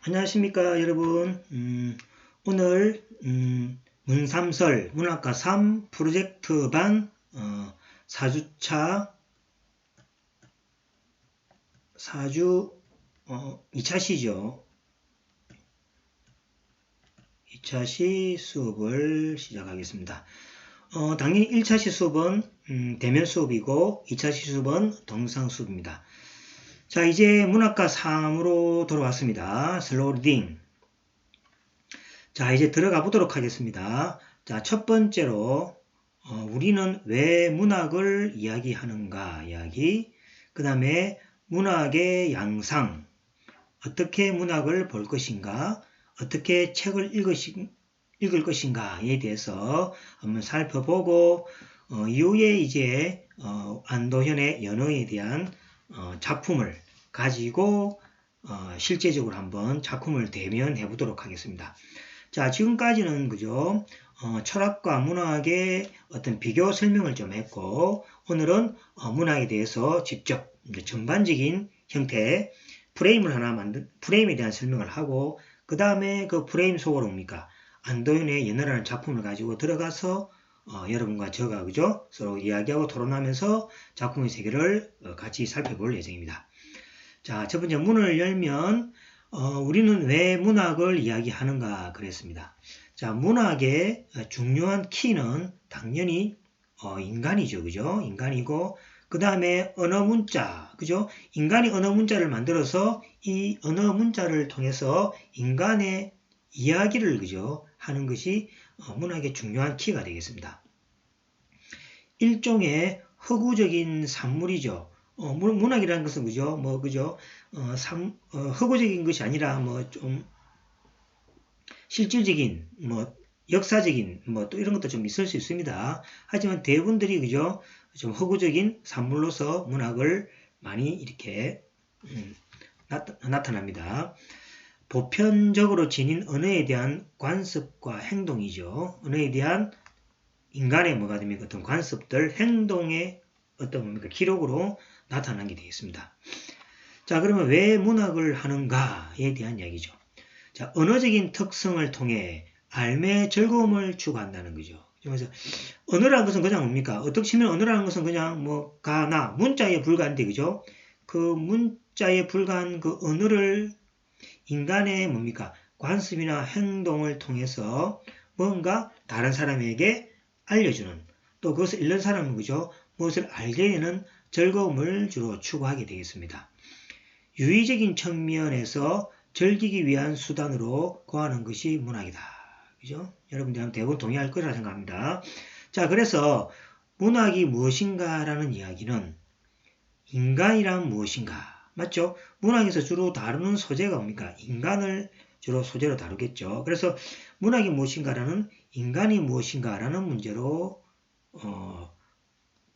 안녕하십니까 여러분. 오늘 문삼설 문학과 3 프로젝트 반 4주차 2차 시죠. 2차 시 수업을 시작하겠습니다. 당연히 1차 시 수업은 대면 수업이고 2차 시 수업은 동영상 수업입니다. 자, 이제 문학과 3으로 돌아왔습니다. 슬로우 리딩. 자, 이제 들어가 보도록 하겠습니다. 자, 첫 번째로 우리는 왜 문학을 이야기하는가 이야기, 그 다음에 문학의 양상, 어떻게 문학을 볼 것인가, 어떻게 책을 읽을 것인가에 대해서 한번 살펴보고 이후에 이제 안도현의 연어에 대한 작품을 가지고 실제적으로 한번 작품을 대면해 보도록 하겠습니다. 자, 지금까지는 그죠? 철학과 문학의 어떤 비교 설명을 좀 했고, 오늘은 문학에 대해서 직접 전반적인 형태의 프레임에 대한 설명을 하고, 그 다음에 그 프레임 속으로 뭡니까? 안도현의 연어라는 작품을 가지고 들어가서 여러분과 저가 그죠? 서로 이야기하고 토론하면서 작품의 세계를 같이 살펴볼 예정입니다. 자, 첫 번째 문을 열면 우리는 왜 문학을 이야기하는가 그랬습니다. 자, 문학의 중요한 키는 당연히 인간이죠. 그죠? 인간이고 그 다음에 언어 문자, 그죠? 인간이 언어 문자를 만들어서 이 언어 문자를 통해서 인간의 이야기를 그죠? 하는 것이 문학의 중요한 키가 되겠습니다. 일종의 허구적인 산물이죠. 문학이라는 것은 그죠? 그죠? 허구적인 것이 아니라 좀 실질적인 역사적인 또 이런 것도 좀 있을 수 있습니다. 하지만 대부분들이 그죠? 좀 허구적인 산물로서 문학을 많이 이렇게 나타납니다. 보편적으로 지닌 언어에 대한 관습과 행동이죠. 언어에 대한 인간의 뭐가 됩니까? 어떤 관습들, 행동의 어떤 뭡니까? 기록으로 나타난 게 되겠습니다. 자, 그러면 왜 문학을 하는가에 대한 이야기죠. 자, 언어적인 특성을 통해 삶의 즐거움을 추구한다는 거죠. 그래서 언어라는 것은 그냥 뭡니까? 어떻게 치면 언어라는 것은 그냥 가나 문자에 불과한데 그죠? 그 문자에 불과한 그 언어를 인간의 뭡니까? 관습이나 행동을 통해서 뭔가 다른 사람에게 알려주는, 또 그것을 읽는 사람은 그죠? 무엇을 알게 되는 즐거움을 주로 추구하게 되겠습니다. 유의적인 측면에서 즐기기 위한 수단으로 구하는 것이 문학이다. 그죠? 여러분들 대부분 동의할 거라 생각합니다. 자, 그래서 문학이 무엇인가라는 이야기는 인간이란 무엇인가? 맞죠? 문학에서 주로 다루는 소재가 뭡니까? 인간을 주로 소재로 다루겠죠. 그래서 문학이 무엇인가라는 인간이 무엇인가라는 문제로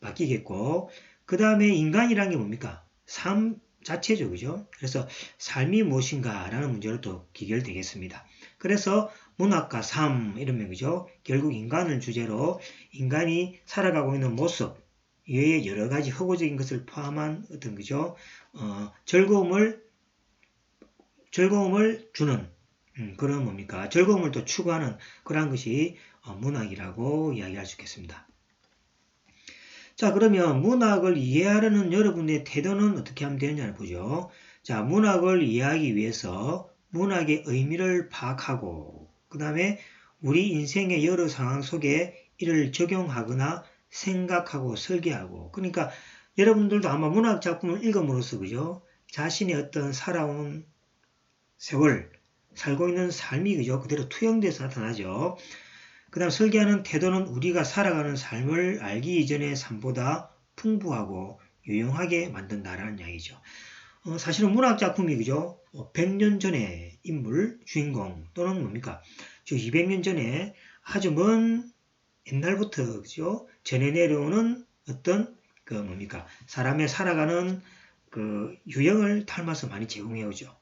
바뀌겠고, 그 다음에 인간이란 게 뭡니까? 삶 자체죠. 그죠? 그래서 삶이 무엇인가라는 문제로 또 귀결되겠습니다. 그래서 문학과 삶 이러면 그죠? 결국 인간을 주제로 인간이 살아가고 있는 모습, 이외에 여러 가지 허구적인 것을 포함한 어떤 그죠? 즐거움을 주는 그런 뭡니까? 즐거움을 또 추구하는 그러한 것이 문학이라고 이야기할 수 있겠습니다. 자, 그러면 문학을 이해하려는 여러분의 태도는 어떻게 하면 되느냐를 보죠. 자, 문학을 이해하기 위해서 문학의 의미를 파악하고 그 다음에 우리 인생의 여러 상황 속에 이를 적용하거나 생각하고 설계하고, 그러니까 여러분들도 아마 문학 작품을 읽음으로써 그죠? 자신의 어떤 살아온 세월, 살고 있는 삶이 그죠? 그대로 투영돼서 나타나죠. 그 다음 설계하는 태도는 우리가 살아가는 삶을 알기 이전의 삶보다 풍부하고 유용하게 만든다라는 이야기죠. 사실은 문학 작품이 그죠? 100년 전의 인물, 주인공 또는 뭡니까? 200년 전에 아주 먼 옛날부터 그죠? 전해 내려오는 어떤 그 뭡니까? 사람의 살아가는 그 유형을 닮아서 많이 제공해 오죠.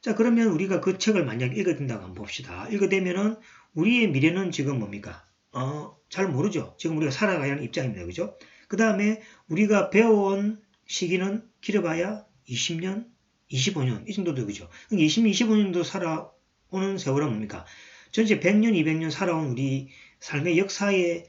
자, 그러면 우리가 그 책을 만약 읽어야 된다고 한번 봅시다. 읽어대면은 우리의 미래는 지금 뭡니까? 잘 모르죠. 지금 우리가 살아가야 하는 입장입니다. 그죠? 그 다음에 우리가 배워온 시기는 길어봐야 20년, 25년 이 정도도 그죠. 25년도 살아오는 세월은 뭡니까? 전체 100년, 200년 살아온 우리 삶의 역사에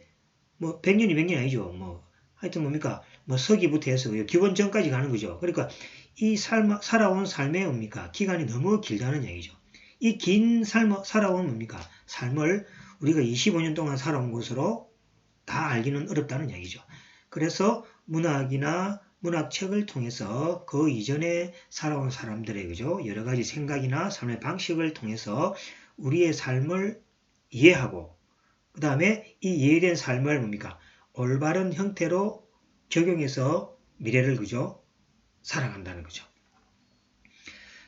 뭐 100년, 200년 아니죠. 뭐 하여튼 뭡니까? 뭐 서기부터 해서 기원 전까지 가는 거죠. 그러니까 이 살아온 삶의 뭡니까? 기간이 너무 길다는 얘기죠. 이 긴 살아온 뭡니까? 삶을 우리가 25년 동안 살아온 것으로 다 알기는 어렵다는 얘기죠. 그래서 문학이나 문학책을 통해서 그 이전에 살아온 사람들의 그죠? 여러 가지 생각이나 삶의 방식을 통해서 우리의 삶을 이해하고 그 다음에 이 이해된 삶을 뭡니까? 올바른 형태로 적용해서 미래를 그죠? 살아간다는 거죠.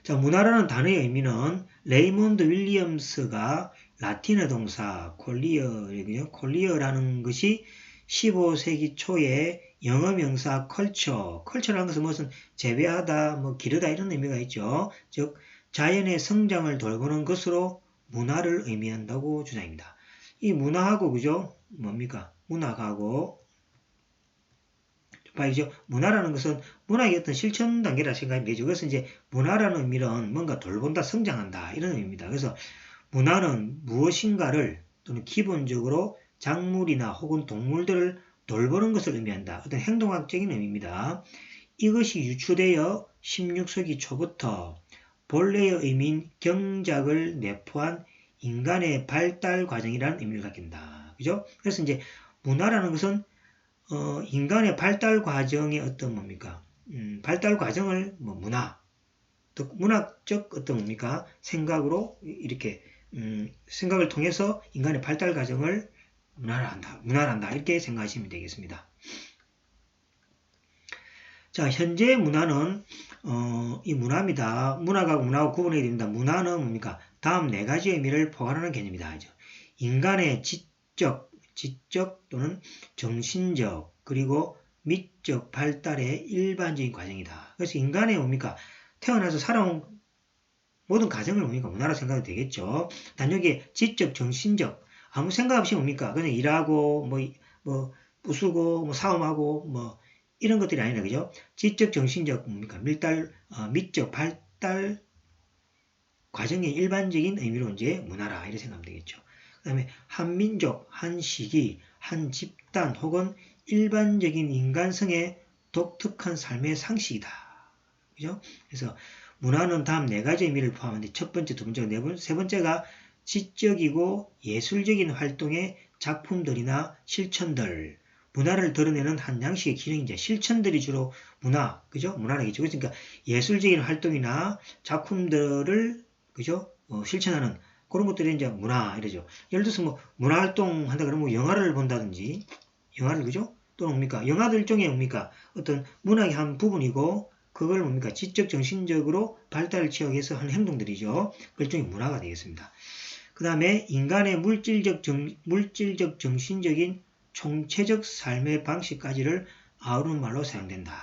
자, 문화라는 단어의 의미는 레이몬드 윌리엄스가 라틴어 동사 콜리어라는 것이 15세기 초에 영어 명사 컬처라는 것은 무슨 재배하다, 뭐 기르다 이런 의미가 있죠. 즉 자연의 성장을 돌보는 것으로 문화를 의미한다고 주장합니다. 이 문화하고 그죠? 뭡니까? 문학하고 봐야죠. 문화라는 것은 문학의 어떤 실천 단계라 생각하면 되죠. 그래서 이제 문화라는 의미는 뭔가 돌본다, 성장한다 이런 의미입니다. 그래서 문화는 무엇인가를 또는 기본적으로 작물이나 혹은 동물들을 돌보는 것을 의미한다. 어떤 행동학적인 의미입니다. 이것이 유추되어 16세기 초부터 본래의 의미인 경작을 내포한 인간의 발달 과정이라는 의미를 갖긴다. 그죠? 그래서 이제 문화라는 것은 인간의 발달 과정의 어떤 뭡니까? 발달 과정을 뭐 문학적 어떤 뭡니까? 생각으로 이렇게 생각을 통해서 인간의 발달 과정을 문화한다 이렇게 생각하시면 되겠습니다. 자, 현재 문화는 이 문화입니다. 문화하고 구분해야 됩니다. 문화는 뭡니까? 다음 네 가지 의미를 포괄하는 개념이다. 인간의 지적 또는 정신적 그리고 미적 발달의 일반적인 과정이다. 그래서 인간의 뭡니까? 태어나서 살아온 모든 과정을 뭡니까? 문화라 생각해도 되겠죠. 단 여기에 지적, 정신적 아무 생각 없이 뭡니까? 그냥 일하고 뭐 부수고 뭐 싸움하고 뭐 이런 것들이 아니라 그죠? 지적, 정신적 뭡니까? 미적 발달 과정의 일반적인 의미로 이제 문화라 이렇게 생각하면 되겠죠. 그 다음에 한 민족, 한 시기, 한 집단 혹은 일반적인 인간성의 독특한 삶의 상식이다. 그죠? 그래서 문화는 다음 네 가지 의미를 포함하는데 첫 번째, 두 번째, 세 번째가 지적이고 예술적인 활동의 작품들이나 실천들, 문화를 드러내는 한 양식의 기능이죠. 실천들이 주로 문화, 그죠? 문화라겠죠. 그러니까 예술적인 활동이나 작품들을, 그죠? 실천하는 그런 것들이 이제 문화, 이러죠. 예를 들어서 뭐 문화활동 한다 그러면 영화를 본다든지, 영화를, 그죠? 또는 뭡니까? 영화도 일종의 뭡니까? 어떤 문학의 한 부분이고, 그걸 뭡니까? 지적, 정신적으로 발달을 취하기 위해서 하는 행동들이죠. 그 일종의 문화가 되겠습니다. 그 다음에 인간의 물질적, 정신적인 총체적 삶의 방식까지를 아우르는 말로 사용된다.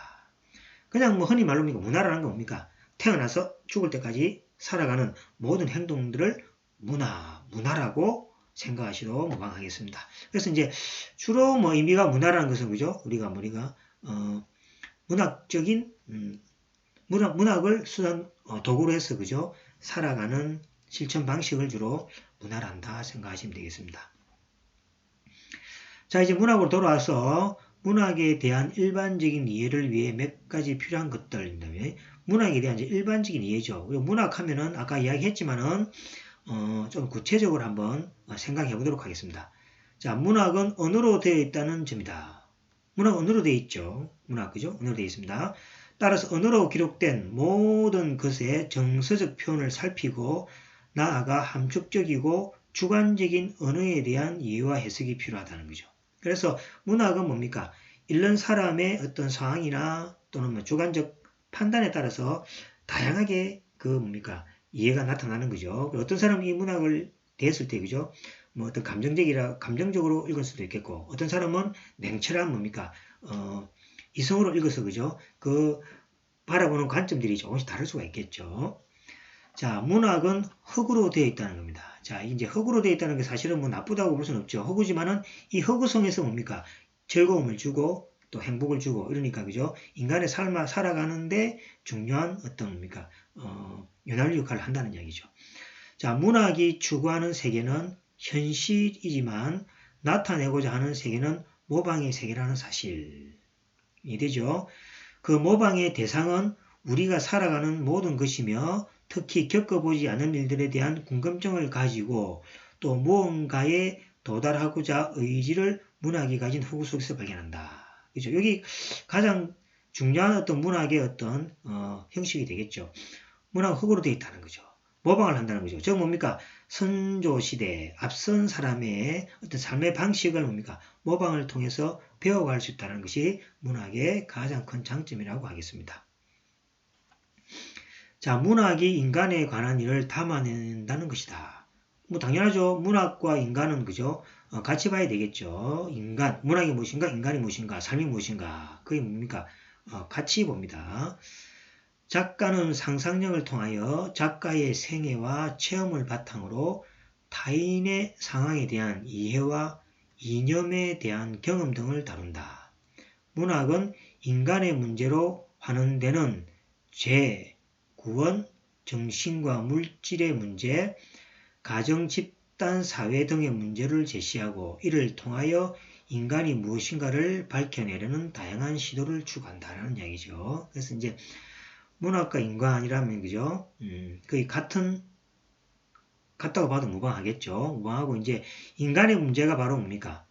그냥 뭐 흔히 말로 문화라는 건 뭡니까? 태어나서 죽을 때까지 살아가는 모든 행동들을 문화라고 생각하시도록 무방하겠습니다. 그래서 이제 주로 뭐 의미가 문화라는 것은 그죠? 우리가 문학적인 문학을 도구로 해서 그죠? 살아가는 실천 방식을 주로 문화란다 생각하시면 되겠습니다. 자, 이제 문학으로 돌아와서 문학에 대한 일반적인 이해를 위해 몇 가지 필요한 것들입니다. 문학에 대한 이제 일반적인 이해죠. 그리고 문학하면은 아까 이야기했지만은 좀 구체적으로 한번 생각해 보도록 하겠습니다. 자, 문학은 언어로 되어 있다는 점이다. 문학 언어로 되어 있죠. 문학 그죠? 언어로 되어 있습니다. 따라서 언어로 기록된 모든 것의 정서적 표현을 살피고 나아가 함축적이고 주관적인 언어에 대한 이해와 해석이 필요하다는 거죠. 그래서 문학은 뭡니까? 읽는 사람의 어떤 상황이나 또는 뭐 주관적 판단에 따라서 다양하게 이해가 나타나는 거죠. 어떤 사람이 이 문학을 대했을 때, 그죠? 뭐 어떤 감정적으로 읽을 수도 있겠고, 어떤 사람은 냉철한 이성으로 읽어서, 그죠? 바라보는 관점들이 조금씩 다를 수가 있겠죠. 자, 문학은 흙으로 되어 있다는 겁니다. 자, 이제 흙으로 되어 있다는 게 사실은 뭐 나쁘다고 볼 수는 없죠. 흙이지만은 이 흙의성에서 즐거움을 주고 또 행복을 주고 이러니까 그죠? 인간의 삶을 살아가는데 중요한 어떤 윤활유 역할을 한다는 이야기죠. 자, 문학이 추구하는 세계는 현실이지만 나타내고자 하는 세계는 모방의 세계라는 사실이 되죠. 그 모방의 대상은 우리가 살아가는 모든 것이며 특히 겪어보지 않은 일들에 대한 궁금증을 가지고 또 무언가에 도달하고자 의지를 문학이 가진 허구 속에서 발견한다. 그죠? 여기 가장 중요한 어떤 문학의 어떤 형식이 되겠죠. 문학은 흙으로 되어 있다는 거죠. 모방을 한다는 거죠. 즉 뭡니까? 선조시대 앞선 사람의 어떤 삶의 방식을 뭡니까? 모방을 통해서 배워갈 수 있다는 것이 문학의 가장 큰 장점이라고 하겠습니다. 자, 문학이 인간에 관한 일을 담아낸다는 것이다. 뭐 당연하죠. 문학과 인간은 그죠? 같이 봐야 되겠죠. 인간, 문학이 무엇인가, 인간이 무엇인가, 삶이 무엇인가. 그게 뭡니까? 같이 봅니다. 작가는 상상력을 통하여 작가의 생애와 체험을 바탕으로 타인의 상황에 대한 이해와 이념에 대한 경험 등을 다룬다. 문학은 인간의 문제로 환원되는 죄, 구원, 정신과 물질의 문제, 가정, 집단, 사회 등의 문제를 제시하고 이를 통하여 인간이 무엇인가를 밝혀내려는 다양한 시도를 추구한다는 이야기죠. 그래서 이제 문학과 인간이라면 그죠? 거의 같다고 봐도 무방하겠죠. 무방하고 이제 인간의 문제가 바로 뭡니까?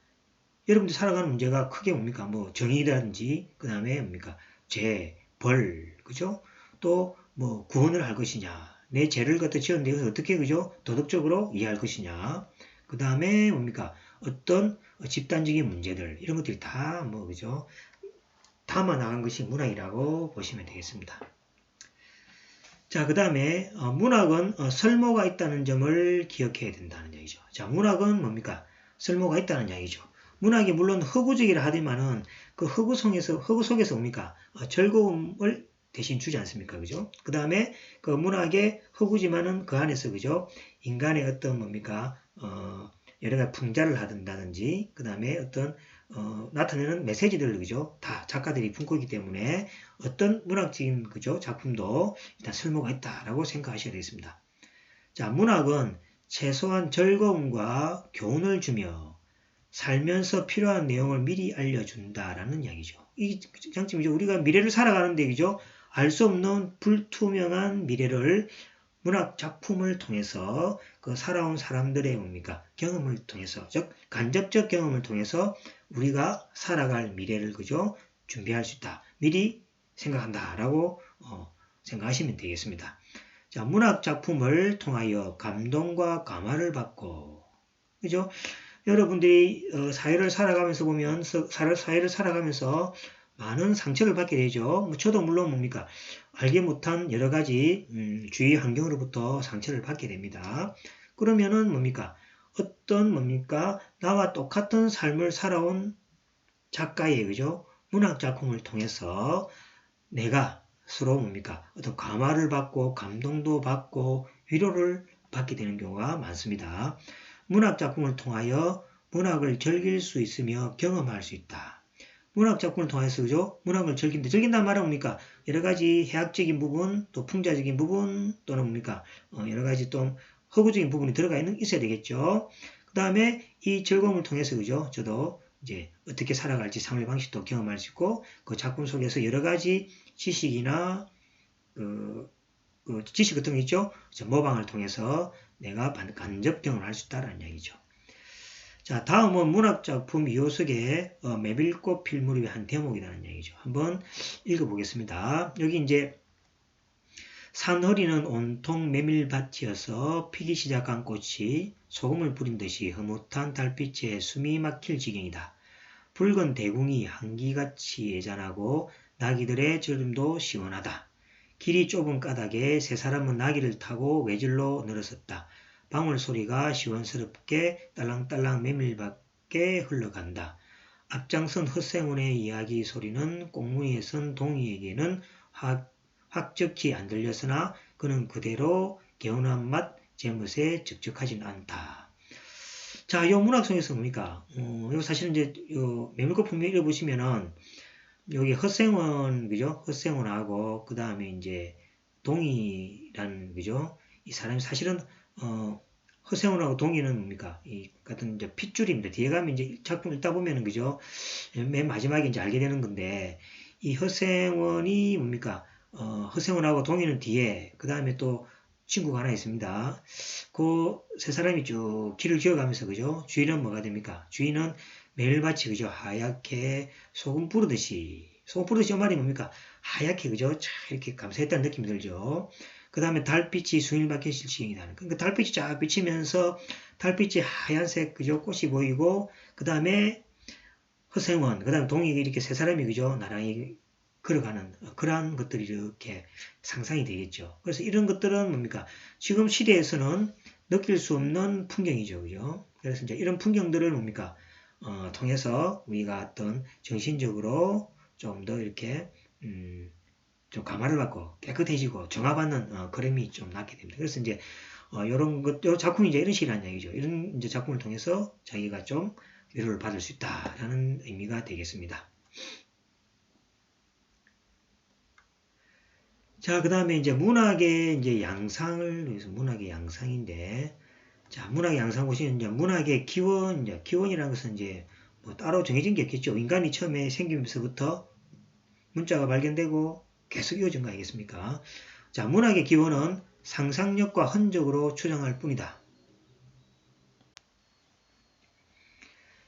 여러분들 살아가는 문제가 크게 뭡니까? 뭐 정의라든지 그 다음에 뭡니까? 죄, 벌, 그죠? 또 뭐 구원을 할 것이냐? 내 죄를 갖다 지었는데 이것을 어떻게 그죠? 도덕적으로 이해할 것이냐? 그 다음에 뭡니까? 어떤 집단적인 문제들 이런 것들이 다 뭐 그죠? 담아 나간 것이 문학이라고 보시면 되겠습니다. 자, 그 다음에 문학은 설모가 있다는 점을 기억해야 된다는 얘기죠. 자, 문학은 뭡니까? 설모가 있다는 얘기죠. 문학이 물론 허구적이라 하지만은 그 허구 속에서 뭡니까? 즐거움을 대신 주지 않습니까? 그죠? 그 다음에 그 문학의 허구지만은 그 안에서 그죠? 인간의 어떤 뭡니까? 여러 가지 풍자를 하든다든지 그 다음에 어떤 나타내는 메시지들 그죠? 다 작가들이 품고 있기 때문에 어떤 문학적인 그죠? 작품도 일단 설모가 있다라고 생각하셔야 되겠습니다. 자, 문학은 최소한 즐거움과 교훈을 주며 살면서 필요한 내용을 미리 알려준다라는 이야기죠. 이 장점이죠. 우리가 미래를 살아가는데 그죠? 알 수 없는 불투명한 미래를 문학 작품을 통해서 그 살아온 사람들의 뭡니까? 경험을 통해서, 즉 간접적 경험을 통해서 우리가 살아갈 미래를 그죠? 준비할 수 있다. 미리 생각한다라고 생각하시면 되겠습니다. 자, 문학 작품을 통하여 감동과 감화를 받고, 그죠? 여러분들이 사회를 살아가면서 보면 사회를 살아가면서 많은 상처를 받게 되죠. 저도 물론 뭡니까? 알게 못한 여러 가지 주위 환경으로부터 상처를 받게 됩니다. 그러면은 뭡니까? 어떤 뭡니까? 나와 똑같은 삶을 살아온 작가의 그죠? 문학 작품을 통해서 내가 서로 뭡니까? 어떤 감화를 받고 감동도 받고 위로를 받게 되는 경우가 많습니다. 문학 작품을 통하여 문학을 즐길 수 있으며 경험할 수 있다. 문학 작품을 통해서 그죠? 문학을 즐긴다는 말은 뭡니까? 여러 가지 해학적인 부분, 또 풍자적인 부분, 또는 뭡니까? 여러 가지 또 허구적인 부분이 있어야 되겠죠. 그 다음에 이 즐거움을 통해서 그죠? 저도 이제 어떻게 살아갈지 삶의 방식도 경험할 수 있고 그 작품 속에서 여러 가지 지식이나 지식 같은 거 있죠? 모방을 통해서 내가 간접 경험을 할 수 있다는 얘기죠. 자, 다음은 문학작품 이호석의 메밀꽃 필 무렵의 한 대목이라는 얘기죠. 한번 읽어보겠습니다. 여기 이제 산허리는 온통 메밀밭이어서 피기 시작한 꽃이 소금을 뿌린 듯이 흐뭇한 달빛에 숨이 막힐 지경이다. 붉은 대궁이 한기같이 애잔하고 나귀들의 저름도 시원하다. 길이 좁은 까닭에 세 사람은 나귀를 타고 외줄로 늘어섰다. 방울 소리가 시원스럽게 딸랑딸랑 메밀밖에 흘러간다. 앞장선 헛생원의 이야기 소리는 꽁무니에 선 동이에게는 확적히 안 들렸으나 그는 그대로 개운한 맛 제멋에 적적하진 않다. 자, 이 문학 속에서 뭡니까? 이거 사실은 이제 메밀꽃 풍미 읽어보시면은 여기 헛생원 그죠? 헛생원하고 그 다음에 이제 동이라는 동의라는 그죠? 이 사람이 사실은 허생원하고 동의는 뭡니까? 이 같은 이제 핏줄입니다. 뒤에 가면 이제 작품 읽다 보면은 그죠? 맨 마지막에 이제 알게 되는 건데 이 허생원이 뭡니까? 허생원하고 동의는 뒤에 그 다음에 또 친구가 하나 있습니다. 그 세 사람이 쭉 길을 기어가면서 그죠? 주인은 뭐가 됩니까? 주인은 매일같이 그죠? 하얗게 소금 뿌르듯이 이 말이 뭡니까? 하얗게 그죠? 쫙 이렇게 감싸했다는 느낌이 들죠. 그 다음에 달빛이 수일밖에 실시경이 나는. 그러니까 달빛이 쫙 비치면서 달빛이 하얀색 그죠? 꽃이 보이고 그 다음에 허생원, 그 다음에 동익 이렇게 세 사람이 그죠? 나란히 걸어가는 그러한 것들이 이렇게 상상이 되겠죠. 그래서 이런 것들은 뭡니까? 지금 시대에서는 느낄 수 없는 풍경이죠. 그죠? 그래서 이제 이런 풍경들을 뭡니까? 통해서 우리가 어떤 정신적으로 좀 더 이렇게 좀 감화를 받고 깨끗해지고 정화받는 그림이 좀 낫게 됩니다. 그래서 이제 이런 것, 요 작품이 이제 이런 식이라는 얘기죠. 이런 이제 작품을 통해서 자기가 좀 위로를 받을 수 있다라는 의미가 되겠습니다. 자, 그 다음에 이제 문학의 이제 양상을 위해서 문학의 양상인데, 자, 문학의 양상 보시면 이제 문학의 기원, 이제 기원이라는 것은 이제 뭐 따로 정해진 게 없겠죠. 인간이 처음에 생기면서부터 문자가 발견되고 계속 이어진 거 아니겠습니까? 자, 문학의 기원은 상상력과 흔적으로 추정할 뿐이다.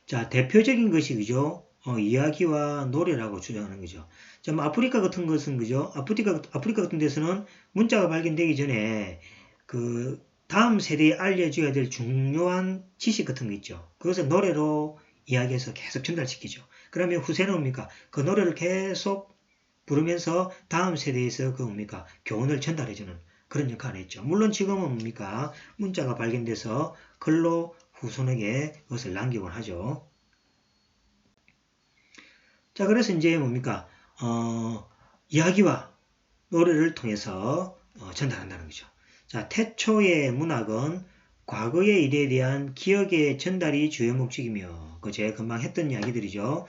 자, 대표적인 것이 그죠? 이야기와 노래라고 주장하는 거죠. 자, 뭐 아프리카 같은 것은 그죠? 아프리카 같은 데서는 문자가 발견되기 전에 그 다음 세대에 알려줘야 될 중요한 지식 같은 거 있죠. 그것을 노래로 이야기해서 계속 전달시키죠. 그러면 후세는 뭡니까? 그 노래를 계속 부르면서 다음 세대에서 그 뭡니까? 교훈을 전달해주는 그런 역할을 했죠. 물론 지금은 뭡니까? 문자가 발견돼서 글로 후손에게 그것을 남기곤 하죠. 자, 그래서 이제 뭡니까? 이야기와 노래를 통해서 전달한다는 거죠. 자, 태초의 문학은 과거의 일에 대한 기억의 전달이 주요 목적이며, 그 제가 금방 했던 이야기들이죠.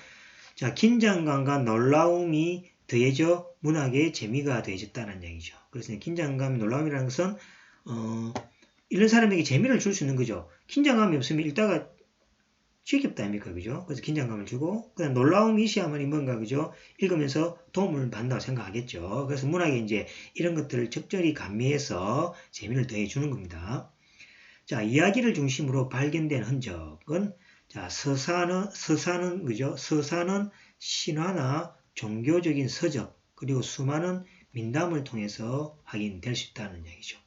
자, 긴장감과 놀라움이 더해져 문학의 재미가 더해졌다는 얘기죠. 그래서 긴장감, 놀라움이라는 것은 읽는 사람에게 재미를 줄 수 있는 거죠. 긴장감이 없으면 읽다가 지겹다 아닙니까? 그죠? 그래서 긴장감을 주고, 그다음 놀라움이 있어야만이 뭔가, 그죠? 읽으면서 도움을 받는다고 생각하겠죠. 그래서 문학에 이제 이런 것들을 적절히 감미해서 재미를 더해주는 겁니다. 자, 이야기를 중심으로 발견된 흔적은, 자, 서사는, 그죠? 서사는 신화나 종교적인 서적, 그리고 수많은 민담을 통해서 확인될 수 있다는 얘기죠.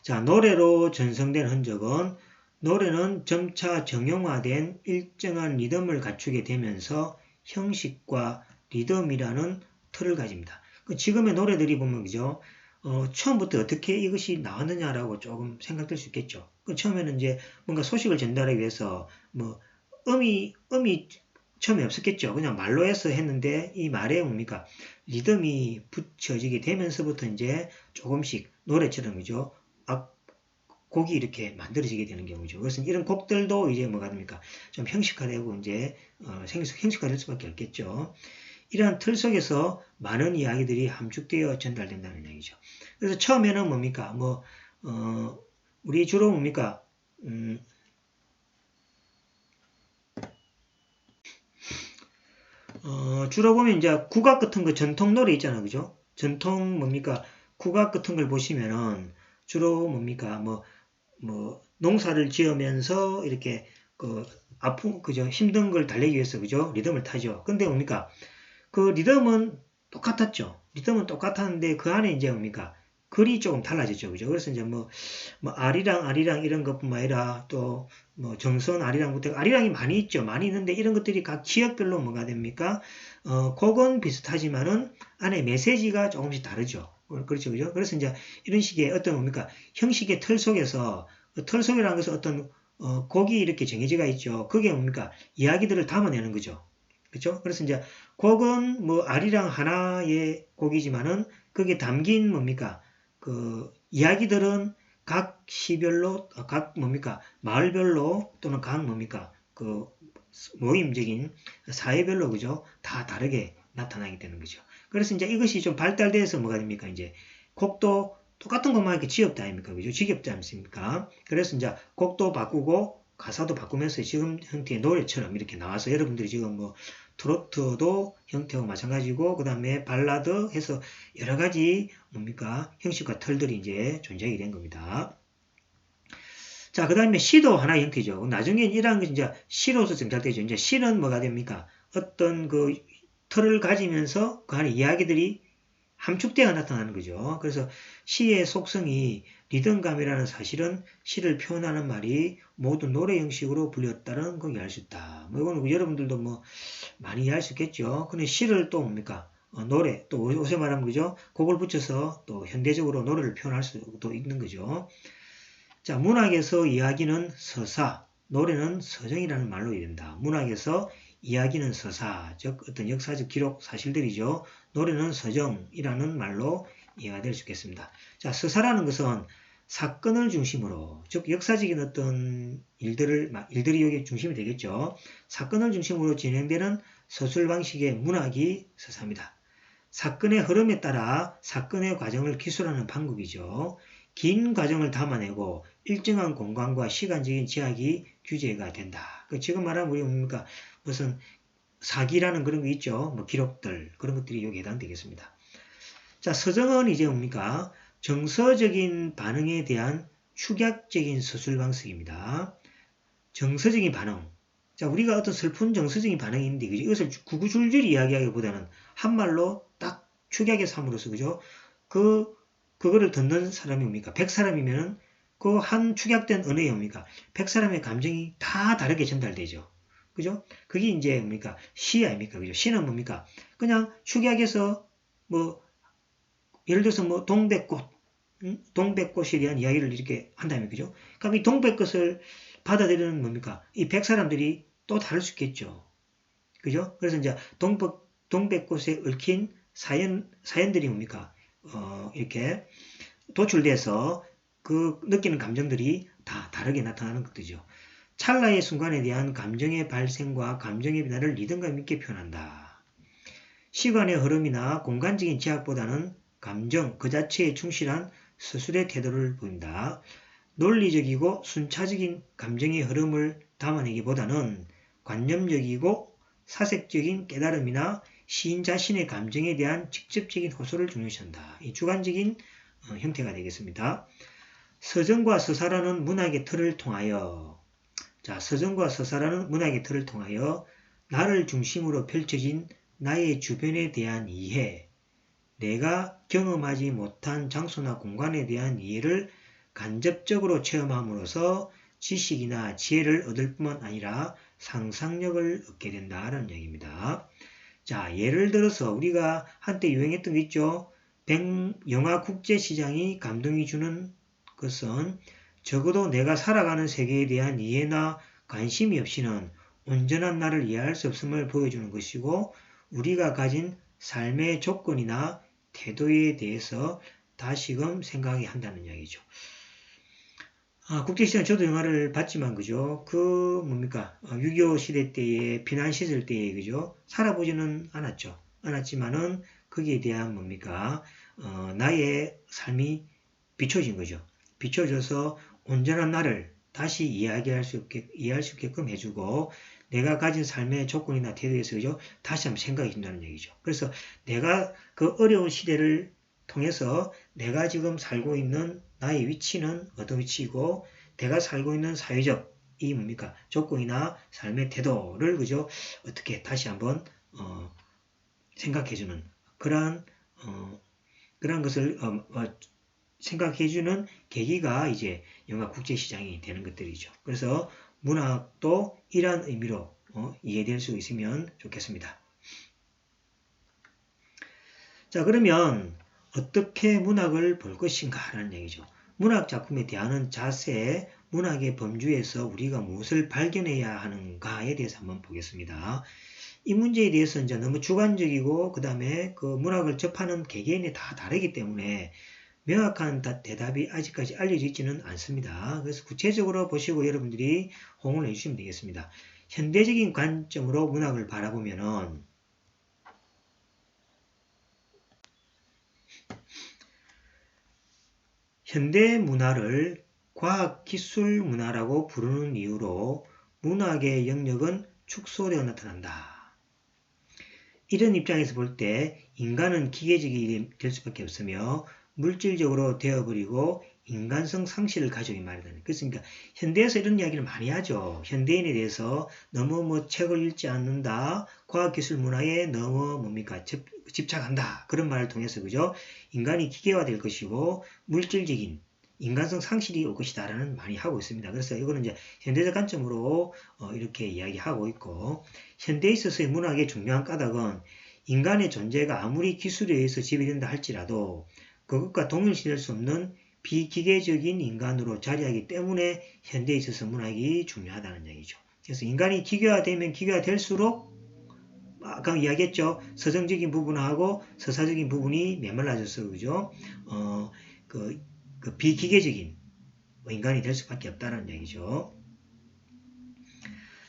자, 노래로 전성된 흔적은 노래는 점차 정형화된 일정한 리듬을 갖추게 되면서 형식과 리듬이라는 틀을 가집니다. 지금의 노래들이 보면 그죠? 처음부터 어떻게 이것이 나왔느냐라고 조금 생각될 수 있겠죠. 처음에는 이제 뭔가 소식을 전달하기 위해서 뭐 음이 처음에 없었겠죠. 그냥 말로 해서 했는데 이 말에 뭡니까? 리듬이 붙여지게 되면서부터 이제 조금씩 노래처럼 그죠? 곡이 이렇게 만들어지게 되는 경우죠. 그래서 이런 곡들도 이제 뭐가 됩니까? 좀 형식화되고 이제 형식화될 수밖에 없겠죠. 이러한 틀 속에서 많은 이야기들이 함축되어 전달된다는 얘기죠. 그래서 처음에는 뭡니까? 우리 주로 뭡니까? 주로 보면 이제 국악 같은 거 전통 노래 있잖아요. 그죠? 전통 뭡니까? 국악 같은 걸 보시면은 주로 뭡니까? 농사를 지으면서 이렇게 그죠? 힘든 걸 달래기 위해서 그죠? 리듬을 타죠. 근데 뭡니까? 그 리듬은 똑같았죠. 리듬은 똑같았는데 그 안에 이제 뭡니까? 글이 조금 달라졌죠. 그죠? 그래서 이제 아리랑 이런 것뿐만 아니라 또 정선 아리랑부터 아리랑이 많이 있죠. 많이 있는데 이런 것들이 각 지역별로 뭐가 됩니까? 곡은 비슷하지만은 안에 메시지가 조금씩 다르죠. 그렇죠. 그죠? 그래서 이제 이런 식의 어떤 뭡니까? 형식의 틀 속에서 틀 속이라는 것은 어떤 곡이 이렇게 정해지가 있죠. 그게 뭡니까? 이야기들을 담아내는 거죠. 그렇죠? 그래서 이제 곡은 아리랑 하나의 곡이지만은 거기에 담긴 뭡니까? 그 이야기들은 각 시별로 각 뭡니까? 마을별로 또는 각 뭡니까? 그 모임적인 사회별로 그죠? 다 다르게 나타나게 되는 거죠. 그래서 이제 이것이 좀 발달돼서 뭐가 됩니까? 이제 곡도 똑같은 것만 이렇게 지었다 아닙니까? 그죠? 지겹지 않습니까? 그래서 이제 곡도 바꾸고 가사도 바꾸면서 지금 형태의 노래처럼 이렇게 나와서 여러분들이 지금 뭐 트로트도 형태와 마찬가지고 그 다음에 발라드 해서 여러 가지 뭡니까? 형식과 털들이 이제 존재하게 된 겁니다. 자, 그 다음에 시도 하나의 형태죠. 나중에 이러한 것이 이제 시로서 정착되죠. 이제 시는 뭐가 됩니까? 어떤 그 틀을 가지면서 그 안에 이야기들이 함축되어 나타나는 거죠. 그래서 시의 속성이 리듬감이라는 사실은 시를 표현하는 말이 모두 노래 형식으로 불렸다는 걸 이해할 수 있다. 뭐 이거는 여러분들도 뭐 많이 이해할 수 있겠죠. 근데 시를 또 뭡니까? 노래, 또 요새 말하면 그죠? 곡을 붙여서 또 현대적으로 노래를 표현할 수도 있는 거죠. 자, 문학에서 이야기는 서사, 노래는 서정이라는 말로 이른다. 문학에서 이야기는 서사, 즉 어떤 역사적 기록 사실들이죠. 노래는 서정이라는 말로 이해가 될 수 있겠습니다. 자, 서사라는 것은 사건을 중심으로, 즉 역사적인 어떤 일들이 여기 중심이 되겠죠. 사건을 중심으로 진행되는 서술 방식의 문학이 서사입니다. 사건의 흐름에 따라 사건의 과정을 기술하는 방법이죠. 긴 과정을 담아내고 일정한 공간과 시간적인 제약이 규제가 된다. 지금 말하면 우리 뭡니까? 무슨 사기라는 그런 거 있죠. 뭐 기록들 그런 것들이 여기에 해당되겠습니다. 자, 서정은 이제 뭡니까? 정서적인 반응에 대한 축약적인 서술 방식입니다. 정서적인 반응. 자, 우리가 어떤 슬픈 정서적인 반응이 있는데, 그죠? 이것을 구구줄줄이 이야기하기보다는 한 말로 딱 축약의 삼으로서, 그죠? 그거를 듣는 사람이 뭡니까? 100사람이면은 그 한 축약된 언어에 뭡니까? 100사람의 감정이 다 다르게 전달되죠. 그죠? 그게 이제 뭡니까? 시 아닙니까? 그죠? 시는 뭡니까? 그냥 축약해서 뭐, 예를 들어서 뭐, 동백꽃, 동백꽃에 대한 이야기를 이렇게 한다면, 그죠? 그럼 이 동백꽃을 받아들이는 뭡니까? 이 100사람들이 또 다를 수 있겠죠. 그죠? 그래서 이제 동백꽃에 얽힌 사연들이 뭡니까? 이렇게 도출돼서 그 느끼는 감정들이 다 다르게 나타나는 것이죠. 찰나의 순간에 대한 감정의 발생과 감정의 변화를 리듬감 있게 표현한다. 시간의 흐름이나 공간적인 제약보다는 감정 그 자체에 충실한 서술의 태도를 보인다. 논리적이고 순차적인 감정의 흐름을 담아내기보다는 관념적이고 사색적인 깨달음이나 시인 자신의 감정에 대한 직접적인 호소를 중요시한다. 이 주관적인 형태가 되겠습니다. 서정과 서사라는 문학의 틀을 통하여 서정과 서사라는 문학의 틀을 통하여 나를 중심으로 펼쳐진 나의 주변에 대한 이해, 내가 경험하지 못한 장소나 공간에 대한 이해를 간접적으로 체험함으로써 지식이나 지혜를 얻을 뿐만 아니라 상상력을 얻게 된다는 얘기입니다. 자, 예를 들어서 우리가 한때 유행했던 거 있죠? 영화 국제시장이 감동이 주는 것은 적어도 내가 살아가는 세계에 대한 이해나 관심이 없이는 온전한 나를 이해할 수 없음을 보여주는 것이고 우리가 가진 삶의 조건이나 태도에 대해서 다시금 생각해야 한다는 이야기죠. 국제시장 저도 영화를 봤지만 그죠? 뭡니까? 6.25 시대 때에 피난 시절 때에 그죠? 살아보지는 않았지만은 거기에 대한 뭡니까? 나의 삶이 비춰진 거죠. 비춰져서 온전한 나를 다시 이해할 수 있게끔 해주고 내가 가진 삶의 조건이나 태도에서 그죠? 다시 한번 생각해 준다는 얘기죠. 그래서 내가 그 어려운 시대를 통해서 내가 지금 살고 있는 나의 위치는 어떤 위치이고 내가 살고 있는 사회적 이 뭡니까 조건이나 삶의 태도를 그죠 어떻게 다시 한번 생각해주는 그러한 것을 생각해주는 계기가 이제 영화 국제시장이 되는 것들이죠. 그래서 문학도 이러한 의미로 이해될 수 있으면 좋겠습니다. 자, 그러면 어떻게 문학을 볼 것인가라는 얘기죠. 문학 작품에 대하는 자세, 문학의 범주에서 우리가 무엇을 발견해야 하는가에 대해서 한번 보겠습니다. 이 문제에 대해서 이제 너무 주관적이고 그 다음에 그 문학을 접하는 개개인이 다 다르기 때문에 명확한 대답이 아직까지 알려져 있지는 않습니다. 그래서 구체적으로 보시고 여러분들이 호응을 해주시면 되겠습니다. 현대적인 관점으로 문학을 바라보면은 현대 문화를 과학기술 문화라고 부르는 이유로 문학의 영역은 축소되어 나타난다. 이런 입장에서 볼 때 인간은 기계적이 될 수밖에 없으며 물질적으로 되어버리고 인간성 상실을 가져오기 마련이다. 그러니까 현대에서 이런 이야기를 많이 하죠. 현대인에 대해서 너무 책을 읽지 않는다. 과학기술 문화에 너무 집착한다. 그런 말을 통해서 그죠? 인간이 기계화될 것이고 물질적인 인간성 상실이 올 것이다 라는 많이 하고 있습니다. 그래서 이거는 이제 현대적 관점으로 이렇게 이야기하고 있고, 현대에 있어서의 문학의 중요한 까닭은 인간의 존재가 아무리 기술에 의해서 지배된다 할지라도 그것과 동일시될 수 없는 비기계적인 인간으로 자리하기 때문에 현대에 있어서 문학이 중요하다는 얘기죠. 그래서 인간이 기계화되면 기계화될수록 아까 이야기했죠. 서정적인 부분하고 서사적인 부분이 메말라져서 그죠? 그 비기계적인 인간이 될 수밖에 없다는 얘기죠.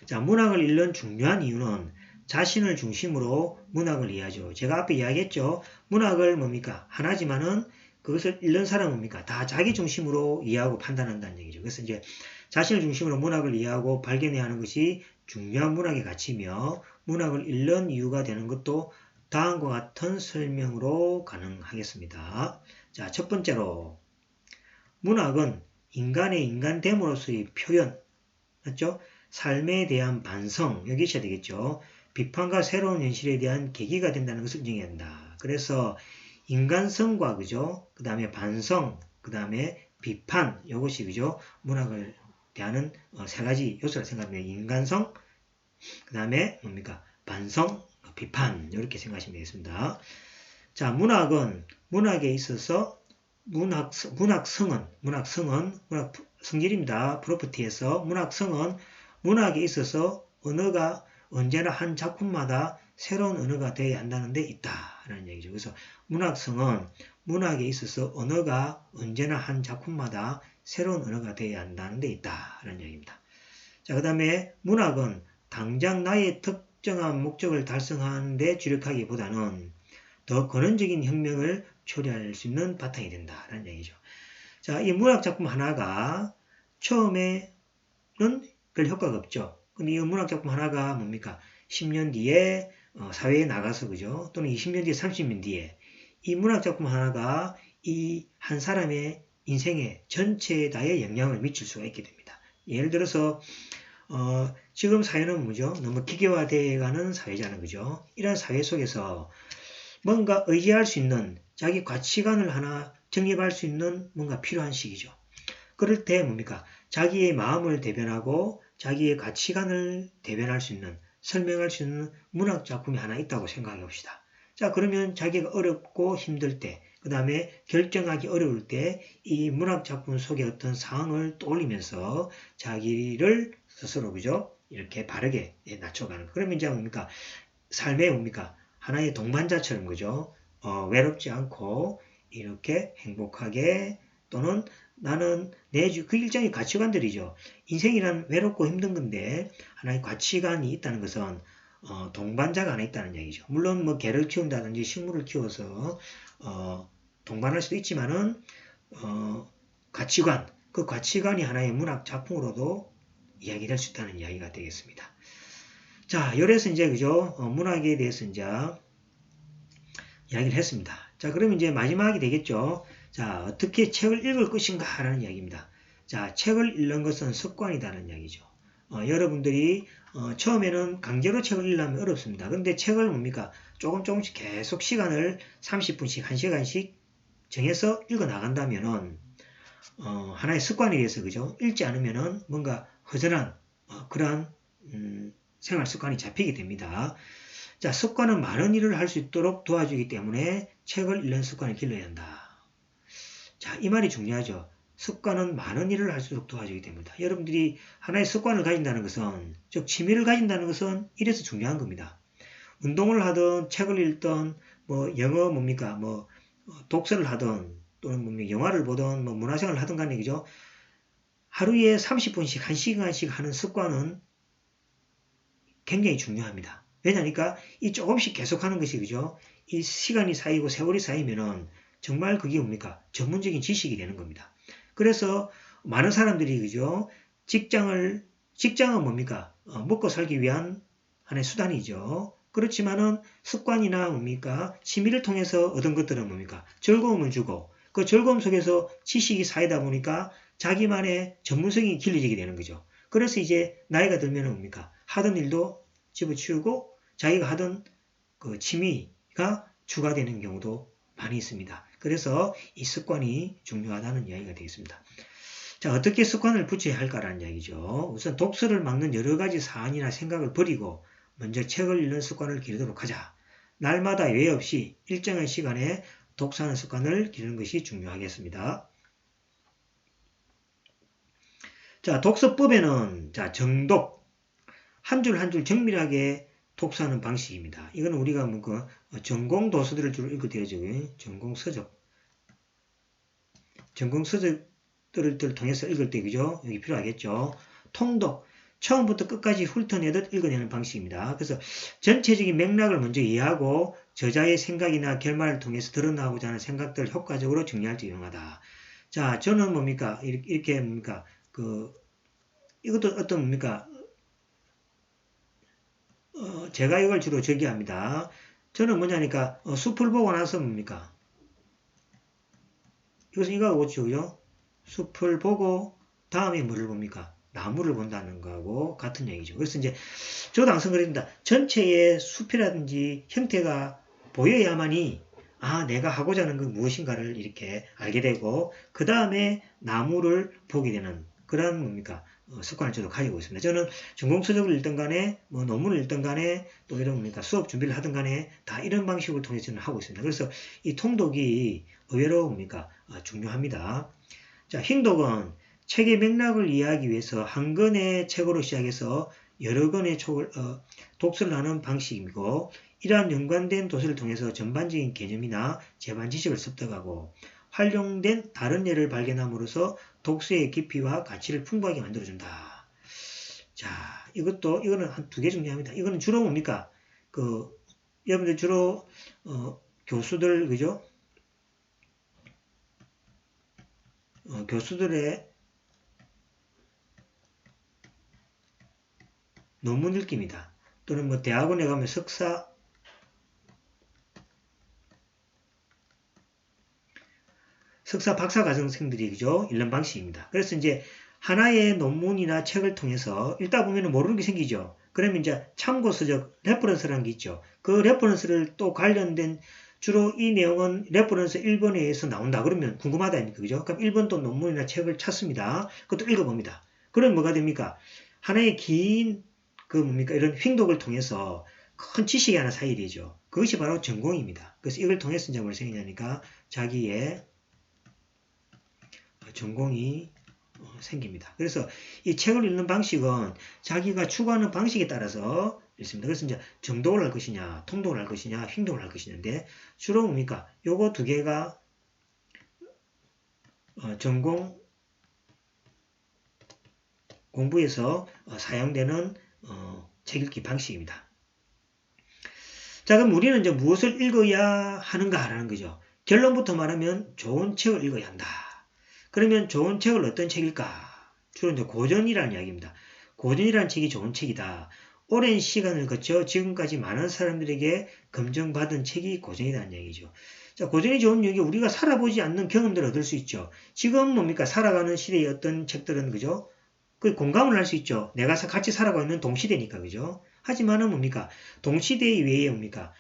자, 문학을 읽는 중요한 이유는 자신을 중심으로 문학을 이해하죠. 제가 앞에 이야기했죠. 문학을 하나지만은 그것을 읽는 사람은 다 자기 중심으로 이해하고 판단한다는 얘기죠. 그래서 이제 자신을 중심으로 문학을 이해하고 발견해야 하는 것이 중요한 문학의 가치며 문학을 읽는 이유가 되는 것도 다음과 같은 설명으로 가능하겠습니다. 자, 첫 번째로 문학은 인간의 인간됨으로서의 표현, 맞죠? 삶에 대한 반성, 여기 있어야 되겠죠. 비판과 새로운 현실에 대한 계기가 된다는 것을 인정해야 한다. 그래서 인간성과 그죠? 그 다음에 반성, 그 다음에 비판, 이것이 그죠? 문학을 대하는 세 가지 요소라 생각합니다. 인간성, 그 다음에 반성, 비판, 이렇게 생각하시면 되겠습니다. 자, 문학에 있어서 문학 성질입니다. 프로퍼티에서 문학성은 문학에 있어서 언어가 언제나 한 작품마다 새로운 언어가 되어야 한다는 데 있다라는 얘기죠. 그래서 문학성은 문학에 있어서 언어가 언제나 한 작품마다 새로운 언어가 되어야 한다는 데 있다라는 얘기입니다. 자, 그 다음에 문학은 당장 나의 특정한 목적을 달성하는 데 주력하기보다는 더 근원적인 혁명을 초래할 수 있는 바탕이 된다라는 얘기죠. 자, 이 문학 작품 하나가 처음에는 별 효과가 없죠. 근데 이 문학 작품 하나가 10년 뒤에 사회에 나가서 그죠? 또는 20년 뒤에 30년 뒤에 이 문학 작품 하나가 이 한 사람의 인생의 전체에 다의 영향을 미칠 수가 있게 됩니다. 예를 들어서 지금 사회는 뭐죠? 너무 기계화되어 가는 사회잖아요. 그죠? 이런 사회 속에서 뭔가 의지할 수 있는 자기 가치관을 하나 정립할 수 있는 뭔가 필요한 시기죠. 그럴 때 자기의 마음을 대변하고 자기의 가치관을 대변할 수 있는, 설명할 수 있는 문학 작품이 하나 있다고 생각해 봅시다. 자, 그러면 자기가 어렵고 힘들 때, 그 다음에 결정하기 어려울 때 이 문학 작품 속의 어떤 상황을 떠올리면서 자기를 스스로 그죠? 이렇게 바르게 낮춰가는. 그러면 이제 삶에 하나의 동반자처럼 그죠? 외롭지 않고 이렇게 행복하게, 또는 나는 그 일정의 가치관들이죠. 인생이란 외롭고 힘든 건데 하나의 가치관이 있다는 것은 동반자가 하나 있다는 얘기죠. 물론 개를 키운다든지 식물을 키워서 동반할 수도 있지만은 그 가치관이 하나의 문학 작품으로도 이야기될 수 있다는 이야기가 되겠습니다. 자, 이래서 이제 그죠? 문학에 대해서 이제 이야기를 했습니다. 자, 그러면 이제 마지막이 되겠죠. 자, 어떻게 책을 읽을 것인가 라는 이야기입니다. 자, 책을 읽는 것은 습관이라는 이야기죠. 여러분들이 처음에는 강제로 책을 읽으면 어렵습니다. 그런데 책을 조금씩 계속 시간을 30분씩 1시간씩 정해서 읽어 나간다면은 하나의 습관에 의해서 그죠? 읽지 않으면은 뭔가 허전한 그러한 생활 습관이 잡히게 됩니다. 자, 습관은 많은 일을 할 수 있도록 도와주기 때문에 책을 읽는 습관을 길러야 한다. 자, 이 말이 중요하죠. 습관은 많은 일을 할 수 있도록 도와주기 때문이다. 여러분들이 하나의 습관을 가진다는 것은, 즉 취미를 가진다는 것은 이래서 중요한 겁니다. 운동을 하든 책을 읽든 영어 독서를 하든 또는 영화를 보든 문화생활을 하든 간에 그죠? 하루에 30분씩 1시간씩 하는 습관은 굉장히 중요합니다. 왜냐니까 이 조금씩 계속하는 것이 그죠? 이 시간이 쌓이고 세월이 쌓이면은 정말 그게 뭡니까? 전문적인 지식이 되는 겁니다. 그래서 많은 사람들이 그죠? 직장은 뭡니까? 먹고 살기 위한 하나의 수단이죠. 그렇지만은 습관이나 뭡니까? 취미를 통해서 얻은 것들은 뭡니까? 즐거움을 주고 그 즐거움 속에서 지식이 쌓이다 보니까 자기만의 전문성이 길러지게 되는 거죠. 그래서 이제 나이가 들면 뭡니까? 하던 일도 집어치우고 자기가 하던 그 취미가 추가되는 경우도 많이 있습니다. 그래서 이 습관이 중요하다는 이야기가 되겠습니다. 자, 어떻게 습관을 붙여야 할까라는 이야기죠. 우선 독서를 막는 여러 가지 사안이나 생각을 버리고 먼저 책을 읽는 습관을 기르도록 하자. 날마다 예외 없이 일정한 시간에 독서하는 습관을 기르는 것이 중요하겠습니다. 자, 독서법에는 자, 정독, 한 줄 한 줄 정밀하게 독서하는 방식입니다. 이거는 우리가 뭐 그 전공 도서들을 주로 읽게 되죠. 전공 서적들을 통해서 읽을 때 그죠? 여기 필요하겠죠. 통독, 처음부터 끝까지 훑어내듯 읽어내는 방식입니다. 그래서 전체적인 맥락을 먼저 이해하고 저자의 생각이나 결말을 통해서 드러나고자 하는 생각들을 효과적으로 정리할 때 유용하다. 자, 저는 뭡니까? 이렇게 뭡니까? 이것도 어떤 뭡니까? 제가 이걸 주로 저기합니다. 저는 뭐냐니까 숲을 보고 나서 뭡니까? 이것은 이거하고 그렇죠, 그죠? 숲을 보고 다음에 뭐를 봅니까? 나무를 본다는 거하고 같은 얘기죠. 그래서 이제 저도 항상 그랬습니다. 전체의 숲이라든지 형태가 보여야만이 내가 하고자 하는 그 무엇인가를 이렇게 알게 되고 그 다음에 나무를 보게 되는 그런 뭡니까? 습관을 저도 가지고 있습니다. 저는 전공서적을 읽든 간에 뭐 논문을 읽든 간에 또 이런 뭡니까? 수업 준비를 하든 간에 다 이런 방식을 통해서 저는 하고 있습니다. 그래서 이 통독이 의외로 뭡니까? 중요합니다. 자, hin독은 책의 맥락을 이해하기 위해서 한 권의 책으로 시작해서 여러 권의 독서를 하는 방식이고 이러한 연관된 도서를 통해서 전반적인 개념이나 제반 지식을 습득하고 활용된 다른 예를 발견함으로써 독서의 깊이와 가치를 풍부하게 만들어준다. 자, 이거는 한 두 개 정리합니다. 이거는 주로 뭡니까? 여러분들 주로 교수들 그죠? 교수들의 논문 읽기입니다. 또는 뭐 대학원에 가면 석사 박사 과정생들이 그죠? 읽는 방식입니다. 그래서 이제 하나의 논문이나 책을 통해서 읽다 보면 모르는 게 생기죠. 그러면 이제 참고서적 레퍼런스라는 게 있죠. 그 레퍼런스를 또 관련된 주로 이 내용은 레퍼런스 1번에서 나온다. 그러면 궁금하다 아닙니까? 그죠? 그럼 1번 또 논문이나 책을 찾습니다. 그것도 읽어봅니다. 그럼 뭐가 됩니까? 하나의 긴 이런 횡독을 통해서 큰 지식이 하나 쌓이게 되죠. 그것이 바로 전공입니다. 그래서 이걸 통해서 이제 뭘 생기냐니까 자기의 전공이 생깁니다. 그래서 이 책을 읽는 방식은 자기가 추구하는 방식에 따라서 있습니다. 그래서 이제 정독을 할 것이냐, 통독을 할 것이냐, 횡독을 할 것이냐인데 주로 뭡니까? 요거 두 개가 전공 공부에서 사용되는 책 읽기 방식입니다. 자, 그럼 우리는 이제 무엇을 읽어야 하는가라는 거죠. 결론부터 말하면 좋은 책을 읽어야 한다. 그러면 좋은 책을 어떤 책일까? 주로 이제 고전이라는 이야기입니다. 고전이라는 책이 좋은 책이다. 오랜 시간을 거쳐 지금까지 많은 사람들에게 검증받은 책이 고전이라는 얘기죠. 자, 고전이 좋은 이유가 우리가 살아보지 않는 경험들을 얻을 수 있죠. 지금 뭡니까? 살아가는 시대의 어떤 책들은 그죠? 그 공감을 할 수 있죠. 내가 같이 살아가고 있는 동시대니까 그죠? 하지만은 뭡니까? 동시대 이외에 뭡니까?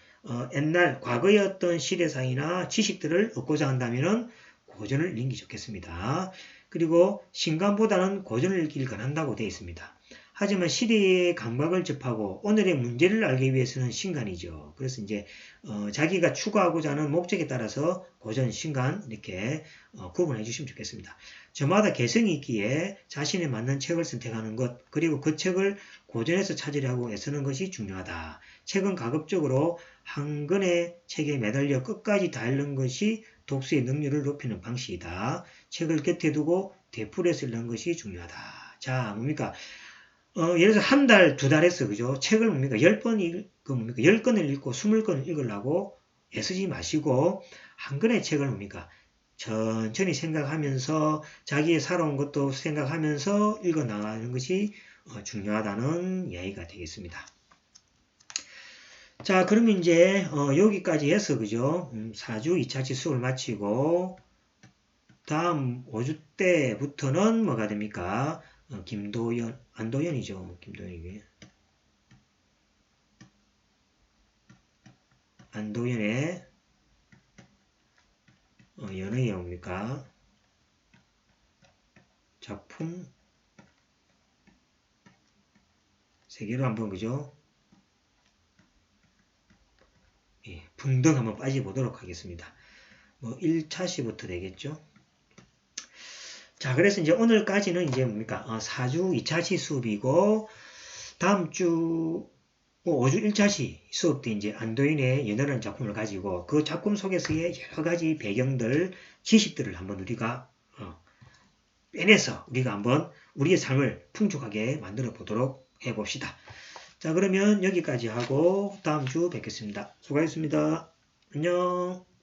옛날 과거의 어떤 시대상이나 지식들을 얻고자 한다면은 고전을 읽는 게 좋겠습니다. 그리고 신간보다는 고전을 읽기를 권한다고 되어 있습니다. 하지만 시대의 감각을 접하고 오늘의 문제를 알기 위해서는 신간이죠. 그래서 이제 자기가 추구하고자 하는 목적에 따라서 고전, 신간 이렇게 구분해 주시면 좋겠습니다. 저마다 개성이 있기에 자신에 맞는 책을 선택하는 것 그리고 그 책을 고전에서 찾으려고 애쓰는 것이 중요하다. 책은 가급적으로 한 권의 책에 매달려 끝까지 다 읽는 것이 독서의 능률을 높이는 방식이다. 책을 곁에 두고 되풀이해서 읽는 것이 중요하다. 자, 뭡니까? 예를 들어서 한 달, 두 달 했어. 그죠? 책을 뭡니까? 10권을 읽고 20권을 읽으려고 애쓰지 마시고 한 권의 책을 뭡니까? 천천히 생각하면서 자기의 살아온 것도 생각하면서 읽어 나가는 것이 중요하다는 이야기가 되겠습니다. 자, 그러면 이제 여기까지 해서 그죠? 4주 2차치 수업을 마치고 다음 5주 때부터는 뭐가 됩니까? 안도현이죠. 김도현이. 안도현의 연의에 뭡니까? 작품 세 개로 한번 그죠? 예, 풍덩 한번 빠져보도록 하겠습니다. 뭐 1차시부터 되겠죠? 자, 그래서 이제 오늘까지는 이제 뭡니까? 4주 2차시 수업이고 다음 주 5주 1차시 수업 때 이제 안도인의 연애라는 작품을 가지고 그 작품 속에서의 여러 가지 배경들, 지식들을 한번 우리가 빼내서 우리가 한번 우리의 삶을 풍족하게 만들어 보도록 해봅시다. 자, 그러면 여기까지 하고 다음 주 뵙겠습니다. 수고하셨습니다. 안녕.